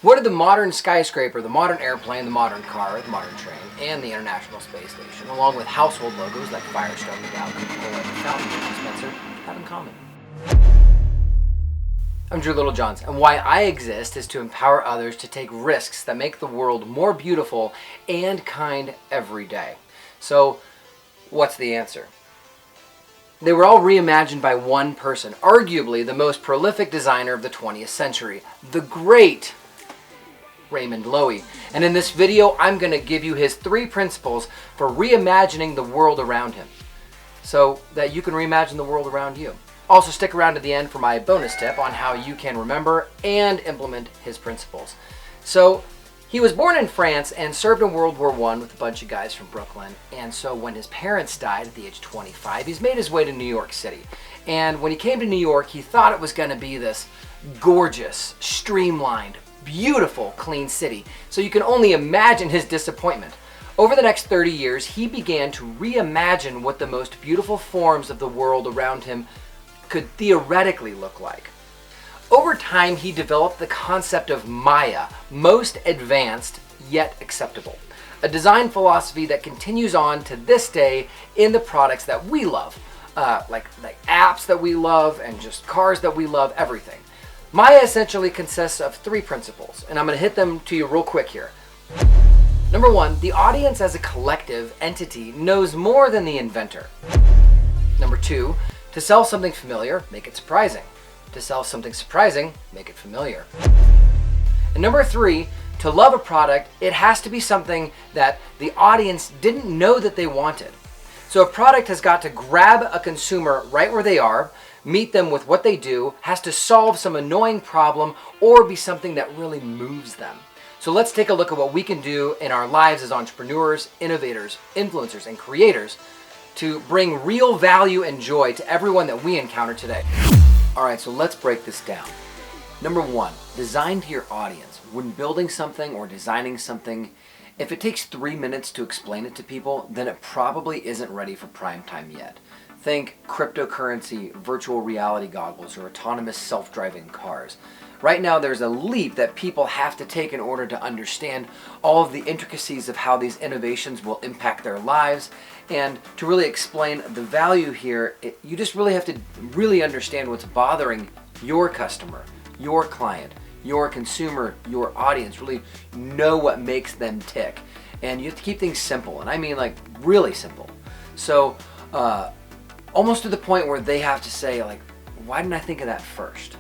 What did the modern skyscraper, the modern airplane, the modern car, the modern train, and the International Space Station, along with household logos like Firestone, the Coca-Cola, and the fountain dispenser, have in common? I'm Drew Littlejohns, and why I exist is to empower others to take risks that make the world more beautiful and kind every day. So, what's the answer? They were all reimagined by one person, arguably the most prolific designer of the 20th century, the great Raymond Lowey. And in this video, I'm going to give you his 3 principles for reimagining the world around him, so that you can reimagine the world around you. Also, stick around to the end for my bonus tip on how you can remember and implement his principles. So, he was born in France and served in World War I with a bunch of guys from Brooklyn. And so when his parents died at the age of 25, he's made his way to New York City. And when he came to New York, he thought it was going to be this gorgeous, streamlined, beautiful, clean city. So you can only imagine his disappointment. Over the next 30 years, he began to reimagine what the most beautiful forms of the world around him could theoretically look like. Over time, he developed the concept of Maya, most advanced yet acceptable, a design philosophy that continues on to this day in the products that we love, like apps that we love and just cars that we love, everything. Maya essentially consists of 3 principles, and I'm going to hit them to you real quick here. Number 1, the audience as a collective entity knows more than the inventor. Number 2, to sell something familiar, make it surprising. To sell something surprising, make it familiar. And number 3, to love a product, it has to be something that the audience didn't know that they wanted. So a product has got to grab a consumer right where they are, meet them with what they do, has to solve some annoying problem, or be something that really moves them. So let's take a look at what we can do in our lives as entrepreneurs, innovators, influencers, and creators to bring real value and joy to everyone that we encounter today. Alright, so let's break this down. Number 1, design to your audience. When building something or designing something, if it takes 3 minutes to explain it to people, then it probably isn't ready for prime time yet. Think cryptocurrency, virtual reality goggles, or autonomous self-driving cars. Right now there's a leap that people have to take in order to understand all of the intricacies of how these innovations will impact their lives. And to really explain the value here, you just really have to really understand what's bothering your customer, your client, your consumer, your audience. Really know what makes them tick. And you have to keep things simple, and I mean like really simple. So almost to the point where they have to say like, why didn't I think of that first?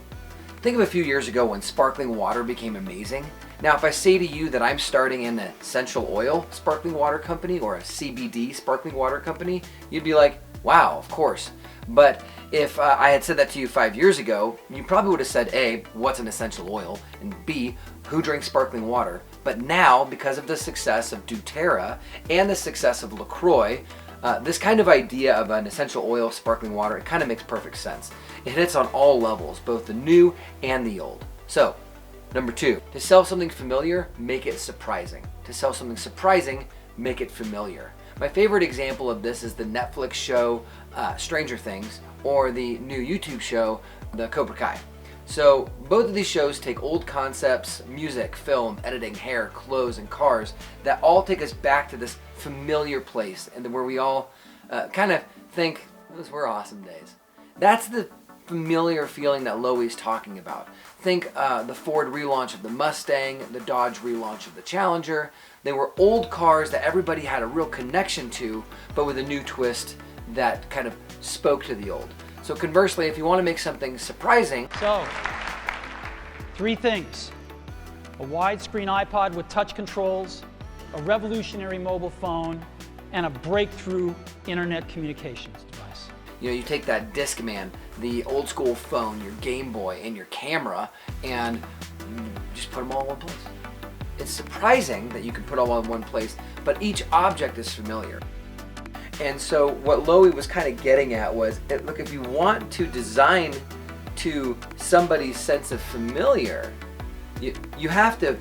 Think of a few years ago when sparkling water became amazing. Now, if I say to you that I'm starting an essential oil sparkling water company or a CBD sparkling water company, you'd be like, wow, of course. But if I had said that to you 5 years ago, you probably would have said, A, what's an essential oil? And B, who drinks sparkling water? But now, because of the success of doTERRA and the success of LaCroix, this kind of idea of an essential oil sparkling water, it kind of makes perfect sense. It hits on all levels, both the new and the old. So, number 2, to sell something familiar, make it surprising. To sell something surprising, make it familiar. My favorite example of this is the Netflix show Stranger Things, or the new YouTube show, the Cobra Kai. So both of these shows take old concepts, music, film, editing, hair, clothes, and cars that all take us back to this familiar place and where we all kind of think, those were awesome days. That's the familiar feeling that Lowey's talking about. Think the Ford relaunch of the Mustang, the Dodge relaunch of the Challenger. They were old cars that everybody had a real connection to, but with a new twist that kind of spoke to the old. So conversely, if you want to make something surprising... So, 3 things. A widescreen iPod with touch controls, a revolutionary mobile phone, and a breakthrough internet communications device. You know, you take that Discman, the old school phone, your Game Boy, and your camera, and just put them all in one place. It's surprising that you can put them all in one place, but each object is familiar. And so what Lowey was kind of getting at was, look, if you want to design to somebody's sense of familiar, you have to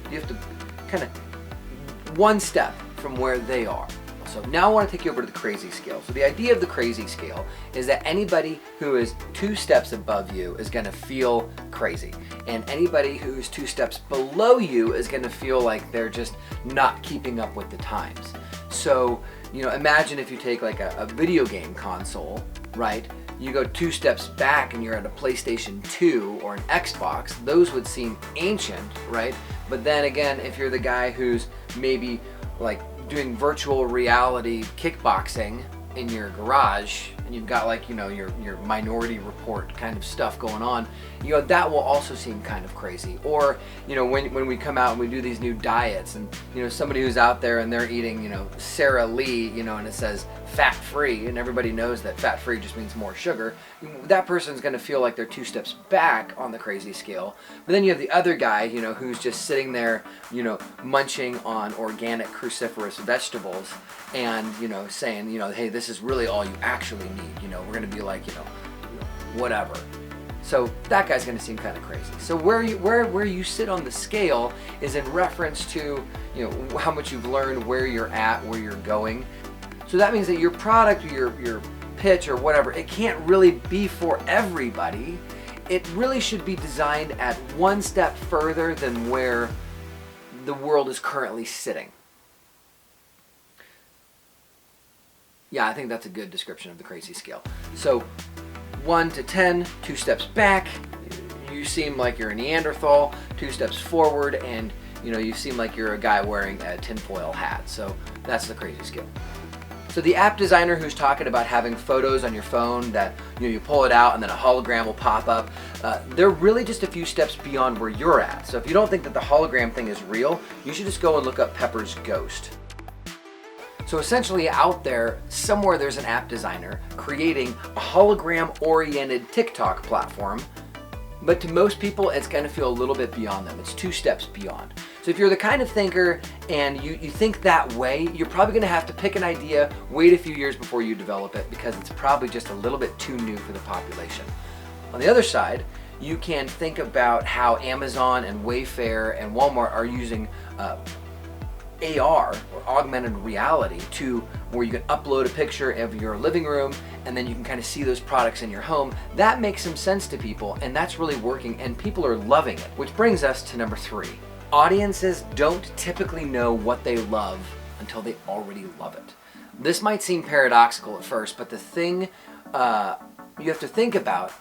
kind of one step from where they are. So now I want to take you over to the crazy scale. So the idea of the crazy scale is that anybody who is 2 steps above you is going to feel crazy. And anybody who's 2 steps below you is going to feel like they're just not keeping up with the times. So, imagine if you take like a video game console, right? You go 2 steps back and you're at a PlayStation 2 or an Xbox, those would seem ancient, right? But then again, if you're the guy who's maybe like doing virtual reality kickboxing in your garage and you've got like, your Minority Report kind of stuff going on, that will also seem kind of crazy. Or, when we come out and we do these new diets and, somebody who's out there and they're eating, Sara Lee, and it says fat free, and everybody knows that fat free just means more sugar, that person's going to feel like they're 2 steps back on the crazy scale. But then you have the other guy, who's just sitting there, munching on organic cruciferous vegetables and, saying, hey, this is really all you actually need. We're going to be like, whatever. So that guy's going to seem kind of crazy. So where you sit on the scale is in reference to, how much you've learned, where you're at, where you're going. So that means that your product, your pitch or whatever, it can't really be for everybody. It really should be designed at 1 step further than where the world is currently sitting. Yeah, I think that's a good description of the crazy scale. So 1 to 10, 2 steps back, you seem like you're a Neanderthal. 2 steps forward, and you seem like you're a guy wearing a tinfoil hat. So that's the crazy scale. So the app designer who's talking about having photos on your phone that you pull it out and then a hologram will pop up, they're really just a few steps beyond where you're at. So if you don't think that the hologram thing is real, you should just go and look up Pepper's Ghost. So essentially out there, somewhere there's an app designer creating a hologram-oriented TikTok platform, but to most people it's going to feel a little bit beyond them. It's 2 steps beyond. So if you're the kind of thinker and you think that way, you're probably going to have to pick an idea, wait a few years before you develop it, because it's probably just a little bit too new for the population. On the other side, you can think about how Amazon and Wayfair and Walmart are using AR, or augmented reality, to where you can upload a picture of your living room and then you can kind of see those products in your home. That makes some sense to people, and that's really working, and people are loving it. Which brings us to number 3. Audiences don't typically know what they love until they already love it. This might seem paradoxical at first, but the thing you have to think about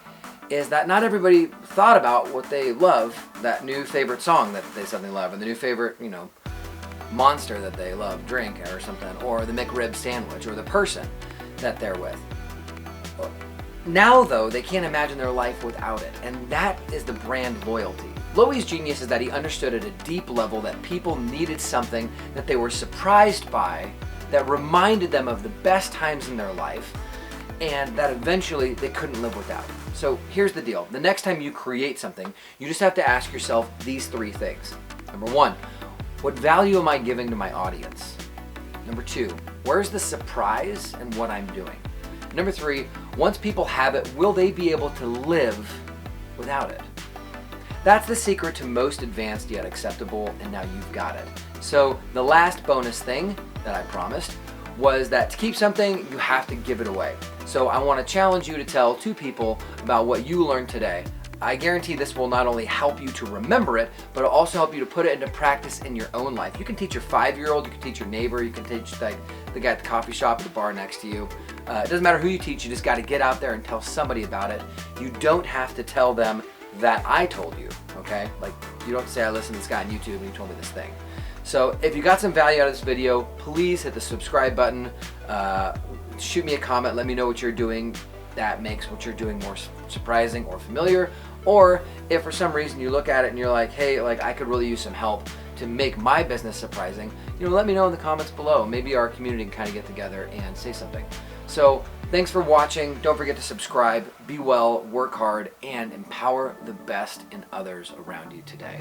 is that not everybody thought about what they love, that new favorite song that they suddenly love, or the new favorite, monster that they love, drink or something, or the MCRIB sandwich, or the person that they're with. Now though, they can't imagine their life without it, and that is the brand loyalty. Lowey's genius is that he understood at a deep level that people needed something that they were surprised by, that reminded them of the best times in their life, and that eventually they couldn't live without. So here's the deal. The next time you create something, you just have to ask yourself these 3 things. Number 1, what value am I giving to my audience? Number 2, where's the surprise in what I'm doing? Number 3, once people have it, will they be able to live without it? That's the secret to most advanced yet acceptable, and now you've got it. So the last bonus thing that I promised was that to keep something, you have to give it away. So I want to challenge you to tell 2 people about what you learned today. I guarantee this will not only help you to remember it, but it'll also help you to put it into practice in your own life. You can teach your 5-year-old, you can teach your neighbor, you can teach the guy at the coffee shop at the bar next to you. It doesn't matter who you teach, you just got to get out there and tell somebody about it. You don't have to tell them that I told you, okay? Like, you don't have to say I listened to this guy on YouTube and he told me this thing. So if you got some value out of this video, please hit the subscribe button, shoot me a comment, let me know what you're doing that makes what you're doing more surprising or familiar. Or if for some reason you look at it and you're like, hey, like I could really use some help to make my business surprising, let me know in the comments below. Maybe our community can kind of get together and say something. So thanks for watching. Don't forget to subscribe, be well, work hard, and empower the best in others around you today.